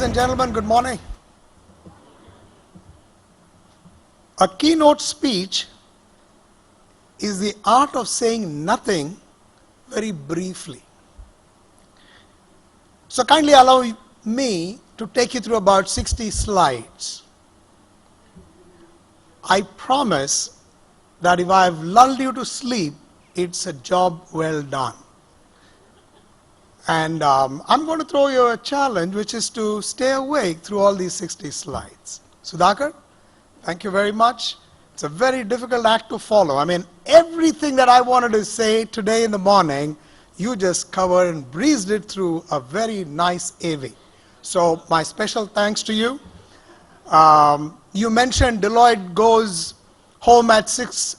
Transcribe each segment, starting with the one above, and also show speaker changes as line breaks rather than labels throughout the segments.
and gentlemen, good morning. A keynote speech is the art of saying nothing very briefly. So kindly allow me to take you through about 60 slides. I promise that if I've lulled you to sleep, it's a job well done. And I'm going to throw you a challenge, which is to stay awake through all these 60 slides. Sudhakar, thank you very much. It's a very difficult act to follow. I mean, everything that I wanted to say today in the morning, you just covered and breezed it through a very nice AV. So my special thanks to you. You mentioned Deloitte goes home at 6,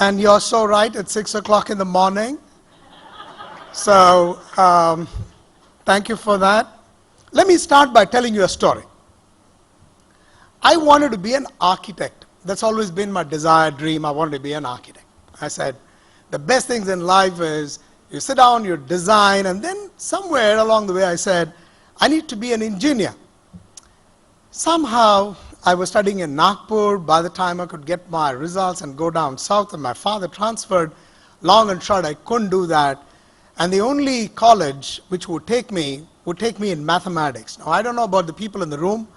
and you're so right, at 6 o'clock in the morning. So thank you for that. Let me start by telling you a story. I wanted to be an architect. That's always been my desired dream. I wanted to be an architect. I said, the best things in life is you sit down, you design, and then somewhere along the way I said, I need to be an engineer. Somehow I was studying in Nagpur. By the time I could get my results and go down south, and my father transferred, long and short, I couldn't do that. And the only college which would take me in mathematics. Now, I don't know about the people in the room,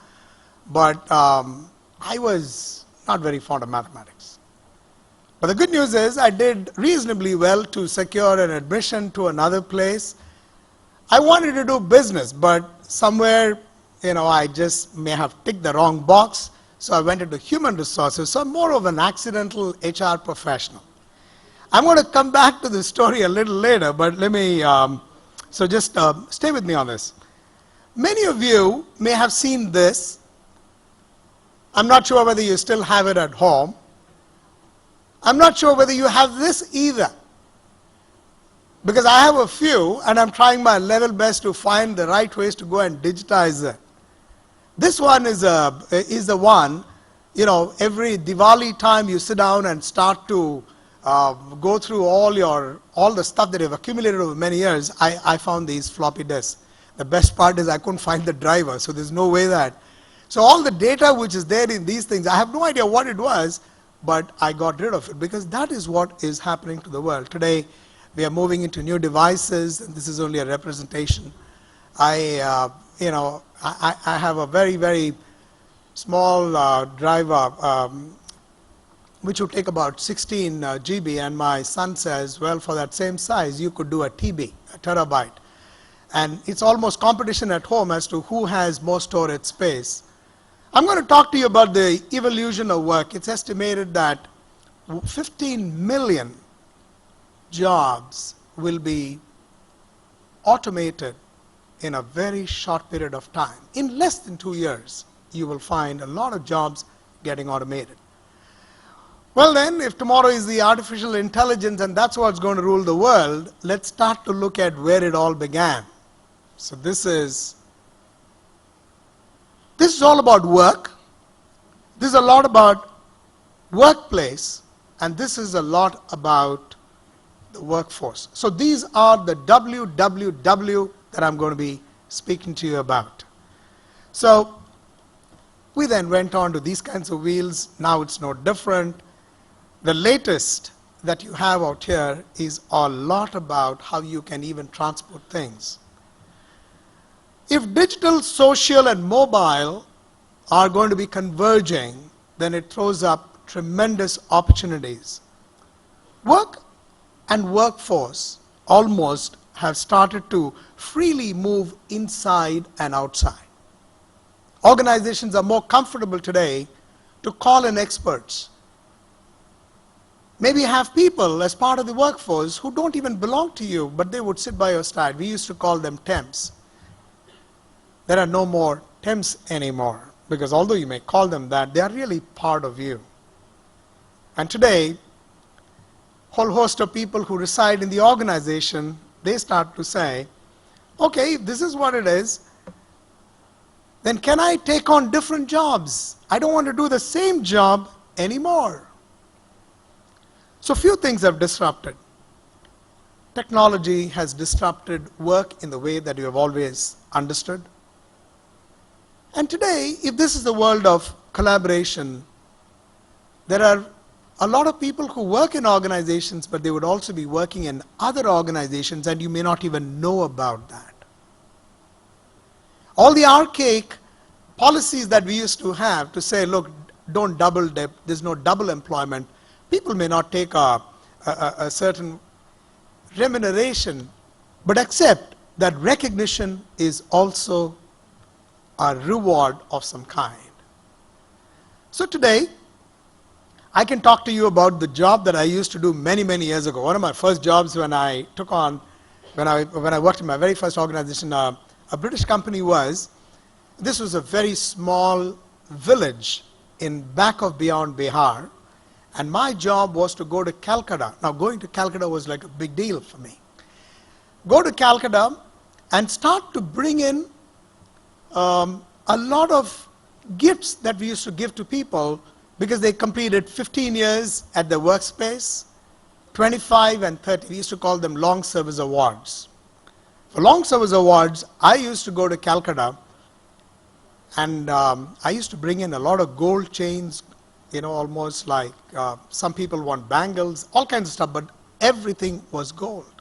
but I was not very fond of mathematics. But the good news is I did reasonably well to secure an admission to another place. I wanted to do business, but somewhere, I just may have ticked the wrong box. So I went into human resources. So I'm more of an accidental HR professional. I'm going to come back to this story a little later, but let me, just stay with me on this. Many of you may have seen this. I'm not sure whether you still have it at home. I'm not sure whether you have this either. Because I have a few, and I'm trying my level best to find the right ways to go and digitize it. This one is the one, every Diwali time you sit down and start to go through all the stuff that you've accumulated over many years. I found these floppy disks. The best part is I couldn't find the driver, so there's no way that. So all the data which is there in these things, I have no idea what it was, but I got rid of it because that is what is happening to the world. Today, we are moving into new devices, and this is only a representation. I have a very, very small driver, which would take about 16 GB, and my son says, well, for that same size, you could do a TB, a terabyte. And it's almost competition at home as to who has more storage space. I'm going to talk to you about the evolution of work. It's estimated that 15 million jobs will be automated in a very short period of time. In less than 2 years, you will find a lot of jobs getting automated. Well then, if tomorrow is the artificial intelligence and that's what's going to rule the world, let's start to look at where it all began. So this is all about work. This is a lot about workplace, and this is a lot about the workforce. So these are the WWW that I'm going to be speaking to you about. So we then went on to these kinds of wheels. Now it's no different. The latest that you have out here is a lot about how you can even transport things. If digital, social, and mobile are going to be converging, then it throws up tremendous opportunities. Work and workforce almost have started to freely move inside and outside. Organizations are more comfortable today to call in experts. Maybe have people as part of the workforce who don't even belong to you, but they would sit by your side. We used to call them temps. There are no more temps anymore, because although you may call them that, they are really part of you. And today, whole host of people who reside in the organization, they start to say, okay, if this is what it is, then can I take on different jobs? I don't want to do the same job anymore. So few things have disrupted. Technology has disrupted work in the way that you have always understood. And today, if this is the world of collaboration, there are a lot of people who work in organizations, but they would also be working in other organizations, and you may not even know about that. All the archaic policies that we used to have to say, look, don't double dip, there's no double employment. People may not take a certain remuneration, but accept that recognition is also a reward of some kind. So today, I can talk to you about the job that I used to do many, many years ago. One of my first jobs when I took on, when I worked in my very first organization, a British company this was a very small village in back of beyond Bihar, and my job was to go to Calcutta. Now going to Calcutta was like a big deal for me. Go to Calcutta and start to bring in a lot of gifts that we used to give to people because they completed 15 years at their workspace, 25 and 30. We used to call them long service awards. For long service awards, I used to go to Calcutta, and I used to bring in a lot of gold chains, almost like some people want bangles, all kinds of stuff, but everything was gold.